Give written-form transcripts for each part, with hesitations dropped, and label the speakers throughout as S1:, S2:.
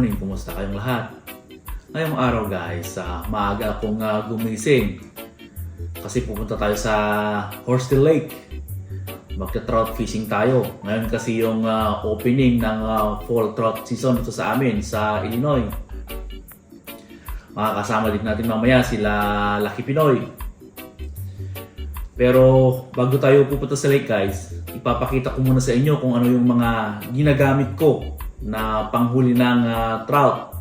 S1: morning, kumusta kayong lahat? Ngayong araw guys, maaga akong gumising kasi pupunta tayo sa Horsetail Lake. Magta-trout fishing tayo. Ngayon kasi yung opening ng fall trout season dito sa amin sa Illinois. Makakasama din natin mamaya sila Lucky Pinoy. Pero bago tayo pupunta sa lake guys, ipapakita ko muna sa inyo kung ano yung mga ginagamit ko na panghuli ng trout.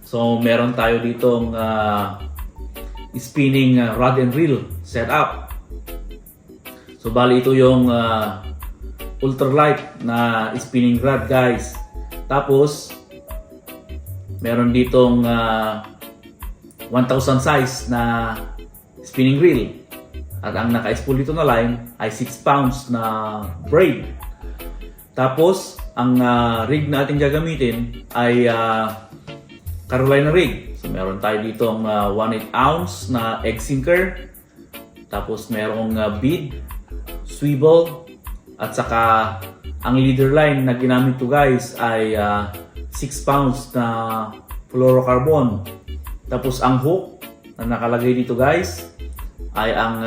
S1: So meron tayo ditong spinning rod and reel setup. So bali ito yung ultralight na spinning rod guys. Tapos meron ditong 1000 size na spinning reel. At ang naka-spool dito na line ay 6 pounds na braid. Tapos ang rig na ating gagamitin ay Carolina rig. So meron tayo ditong 1/8 ounce na egg sinker. Tapos merong bead, swivel, at saka ang leader line na ginamit ko guys ay 6 pounds na fluorocarbon. Tapos ang hook na nakalagay dito guys ay ang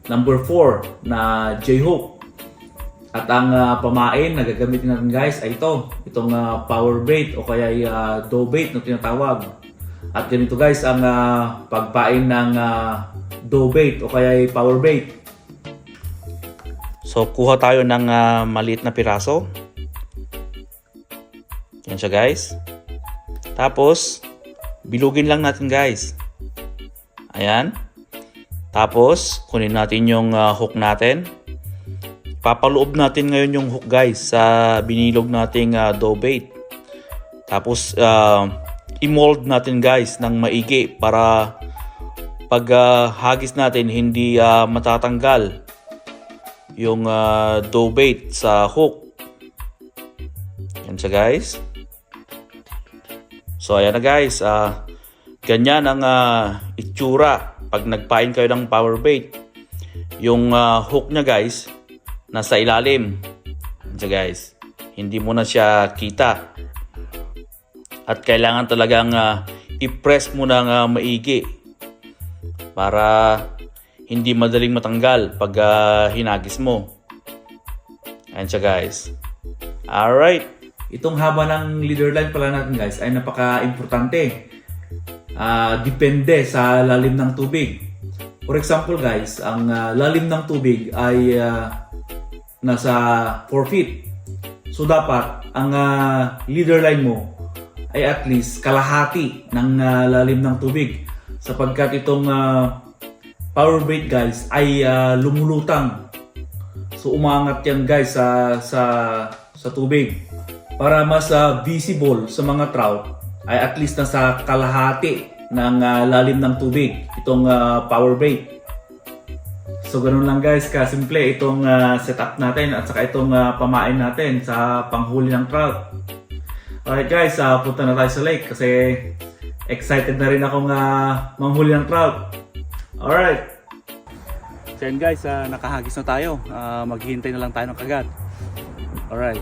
S1: number 4 na J-hook. At ang pamain na gagamitin natin guys ay itong power bait o kaya dough bait na tinatawag. At ganito guys ang pagpain ng dough bait o kaya power bait. So kuha tayo ng maliit na piraso. Yan siya guys. Tapos bilugin lang natin guys. Ayan. Tapos kunin natin yung hook natin. Papaloob natin ngayon yung hook guys sa binilog nating dough bait. Tapos i-mold natin guys ng maigi para pag hagis natin hindi matatanggal yung dough bait sa hook. Yan siya guys. So ayan na guys, ganyan ang itsura pag nagpain kayo ng power bait. Yung hook nya guys nasa ilalim. So guys, hindi mo na siya kita. At kailangan talagang i-press mo ng maigi para hindi madaling matanggal pag hinagis mo. Ayan siya guys. Alright. Itong haba ng leader line pala natin guys ay napaka-importante. Depende sa lalim ng tubig. For example guys, ang lalim ng tubig ay nasa 4 feet. So dapat ang leader line mo ay at least kalahati ng lalim ng tubig, sapagkat itong power bait guys ay lumulutang. So umangat yan guys sa tubig. Para mas visible sa mga trout ay at least nasa kalahati ng lalim ng tubig itong power bait. So ganun lang guys, kasimple itong setup natin at saka itong pamain natin sa panghuli ng trout. Alright guys, punta na tayo sa lake kasi excited na rin akong manghuli ng trout. Alright. So yan guys, nakahagis na tayo. Maghihintay na lang tayo ng kagat. Alright.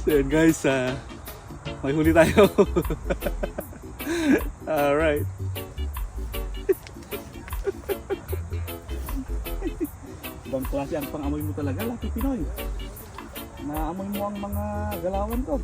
S1: So yun guys, may huli tayo. Alright. Ibang klase ang pang-amoy mo talaga, Lucky Pinoy. Naamoy mo ang mga galawan ko.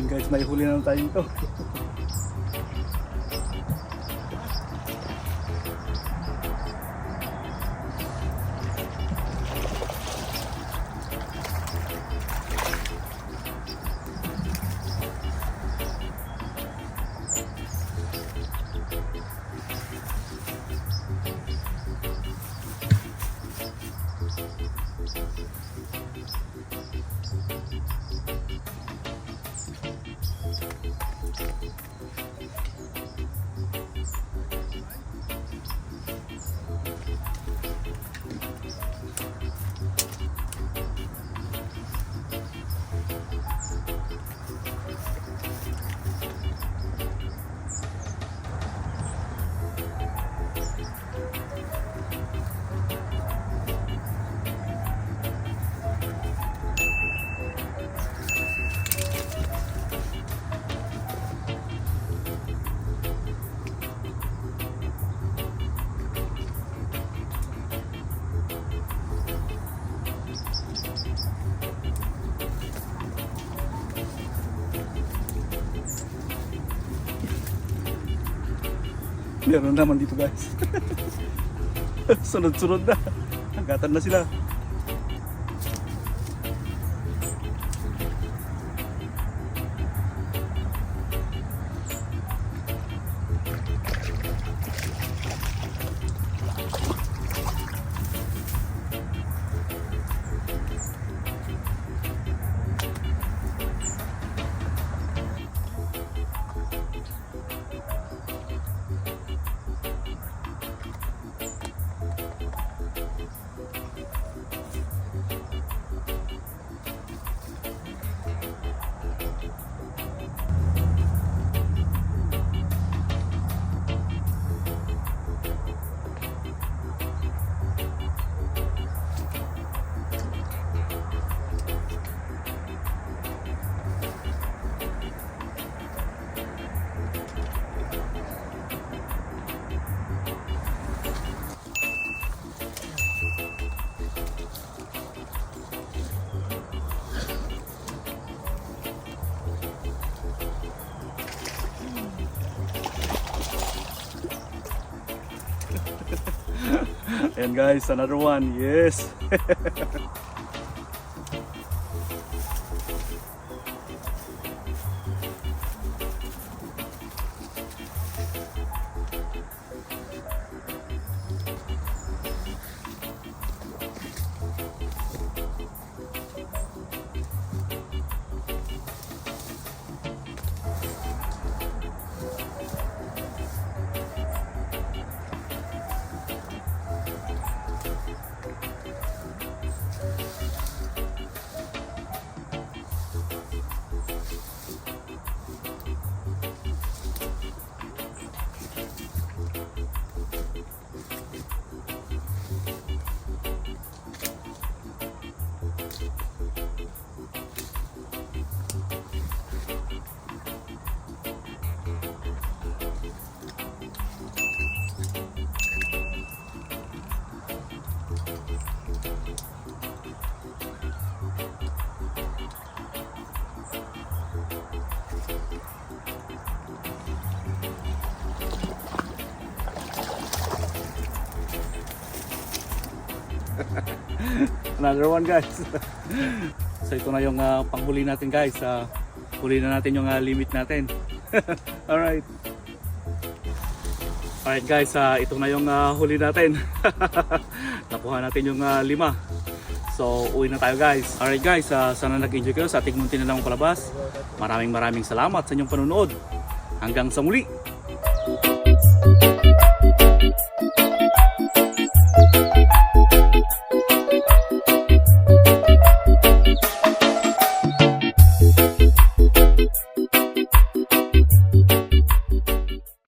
S2: Guys, may huli na tayo ito. Meron naman dito guys. Sunod-sunod na. Hagatan na sila. Ayan guys, another one. Yes. Another one guys. So ito na yung panghuli natin guys. Huli na natin yung limit natin. Alright. Alright guys, ito na yung huli natin. Nakuha natin yung 5. So uwi na tayo guys. Alright guys, sana nag-enjoy kayo sa ating munti na lang palabas. Maraming salamat sa inyong panunood. Hanggang sa muli.